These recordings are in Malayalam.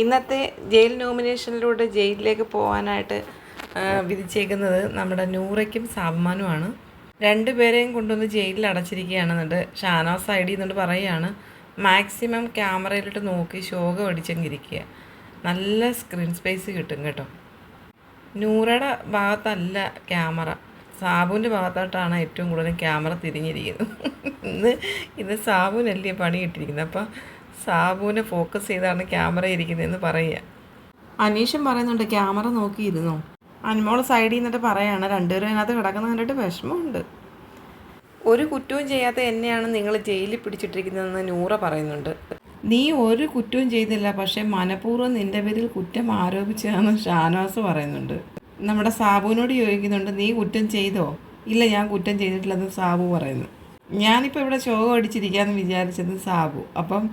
ഇന്നത്തെ ജയിൽ നോമിനേഷനിലൂടെ ജയിലിലേക്ക് പോകാനായിട്ട് വിധിച്ചേക്കുന്നത് നമ്മുടെ നൂറയ്ക്കും സാബ്മാനുമാണ്. രണ്ടുപേരെയും കൊണ്ടുവന്ന് ജയിലിൽ അടച്ചിരിക്കുകയാണ്. എന്നിട്ട് ഷാനവാസ് ഐ ഡി എന്നുകൊണ്ട് പറയുകയാണ് മാക്സിമം ക്യാമറയിലിട്ട് നോക്കി ശോകം അടിച്ചങ്ങിരിക്കുക. നല്ല സ്ക്രീൻ സ്പേസ് കിട്ടും കേട്ടോ. നൂറയുടെ ഭാഗത്തല്ല ക്യാമറ, സാബുവിൻ്റെ ഭാഗത്തോട്ടാണ് ഏറ്റവും കൂടുതൽ ക്യാമറ തിരിഞ്ഞിരിക്കുന്നത്. ഇന്ന് സാബുവിനല്ലേ പണി കിട്ടിയിരിക്കുന്നത്. അപ്പോൾ സാബുവിനെ ഫോക്കസ് ചെയ്താണ് ക്യാമറ ഇരിക്കുന്നതെന്ന് പറയുക. അനീഷും പറയുന്നുണ്ട് ക്യാമറ നോക്കിയിരുന്നോ. അനുമോൾ സൈഡിൽ നിന്നിട്ട് പറയാണ് രണ്ടുപേരും അതിനകത്ത് കിടക്കുന്ന കണ്ടിട്ട് വിഷമമുണ്ട്. ഒരു കുറ്റവും ചെയ്യാത്ത എന്നെയാണ് നിങ്ങൾ ജയിലിൽ പിടിച്ചിട്ടിരിക്കുന്നതെന്ന് നൂറ പറയുന്നുണ്ട്. നീ ഒരു കുറ്റവും ചെയ്തില്ല, പക്ഷേ മനഃപൂർവ്വം നിൻ്റെ പേരിൽ കുറ്റം ആരോപിച്ചതാണെന്ന് ഷാനവാസ് പറയുന്നുണ്ട്. നമ്മുടെ സാബുവിനോട് ചോദിക്കുന്നുണ്ട് നീ കുറ്റം ചെയ്തോ. ഇല്ല, ഞാൻ കുറ്റം ചെയ്തിട്ടില്ലെന്ന് സാബു പറയുന്നു. ഞാനിപ്പോൾ ഇവിടെ ശോകം അടിച്ചിരിക്കാമെന്ന് വിചാരിച്ചത് സാബു. അപ്പം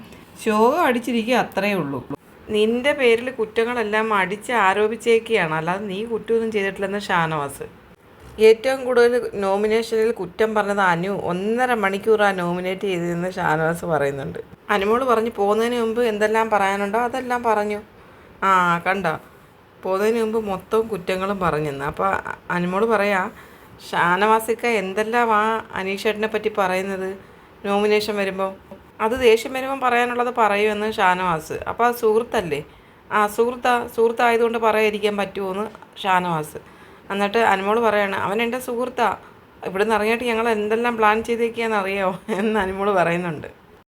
ശോകം അടിച്ചിരിക്കുക അത്രയേ ഉള്ളൂ. നിൻ്റെ പേരിൽ കുറ്റങ്ങളെല്ലാം അടിച്ച് ആരോപിച്ചേക്കുകയാണ്, അല്ലാതെ നീ കുറ്റമൊന്നും ചെയ്തിട്ടില്ലെന്ന് ഷാനവാസ്. ഏറ്റവും കൂടുതൽ നോമിനേഷനിൽ കുറ്റം പറഞ്ഞത് അനു 1.5 മണിക്കൂറാണ് നോമിനേറ്റ് ചെയ്തതെന്ന് ഷാനവാസ് പറയുന്നുണ്ട്. അനുമോൾ പറഞ്ഞു പോകുന്നതിന് മുമ്പ് എന്തെല്ലാം പറയാനുണ്ടോ അതെല്ലാം പറഞ്ഞു. കണ്ടോ, പോകുന്നതിന് മുമ്പ് മൊത്തം കുറ്റങ്ങളും പറഞ്ഞെന്ന്. അപ്പോൾ അനുമോൾ പറയാ ഷാനവാസിക്ക എന്തെല്ലാം അനീഷേട്ടനെ പറ്റി പറയുന്നത് നോമിനേഷൻ വരുമ്പോൾ. അത് ദേഷ്യം വരുമ്പം പറയാനുള്ളത് പറയുമെന്ന് ഷാനവാസ്. അപ്പോൾ അത് സുഹൃത്തല്ലേ, സുഹൃത്തായതുകൊണ്ട് പറയാതിരിക്കാൻ പറ്റുമോയെന്ന് ഷാനവാസ്. എന്നിട്ട് അനുമോൾ പറയാണ് അവൻ എൻ്റെ സുഹൃത്താണ്, ഇവിടെ നിന്ന് ഇറങ്ങിയിട്ട് ഞങ്ങൾ എന്തെല്ലാം പ്ലാൻ ചെയ്തേക്കാന്ന് അറിയാമോ എന്ന് അനുമോൾ പറയുന്നുണ്ട്.